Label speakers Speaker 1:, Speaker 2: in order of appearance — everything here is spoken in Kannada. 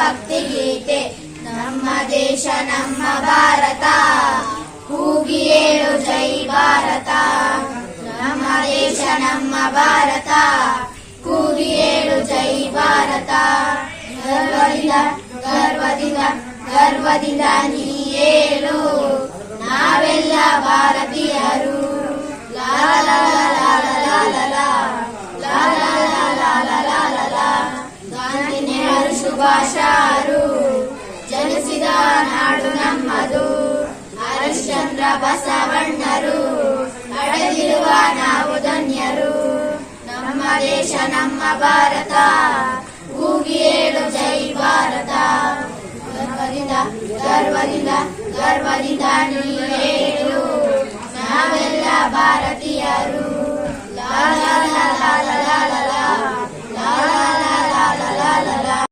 Speaker 1: ಭಕ್ತಿ ಗೀತೆ. ನಮ್ಮ ದೇಶ ನಮ್ಮ ಭಾರತ, ಕೂಗಿ ಏಳು ಜೈ ಭಾರತ. ನಮ್ಮ ದೇಶ ನಮ್ಮ ಭಾರತ, ಕೂಗಿ ಏಳು ಜೈ ಭಾರತ. ಗರ್ವದಿಂದ ಗರ್ವದಿಂದ ಗರ್ವದಿಂದ ನೀ ಏಳು, ನಾವೆಲ್ಲ ಭಾರತೀಯರು. ಗಾಂಧಿ ನೆಹರು ಸುಭಾಷರು ಜನಿಸಿದ ನಾಡು ನಮ್ಮದು. ಹರಿಶ್ಚಂದ್ರ ಬಸವಣ್ಣರು ಪಡೆದಿರುವ ನಾವು ಧನ್ಯರು. ನಮ್ಮ ದೇಶ ನಮ್ಮ ಭಾರತ.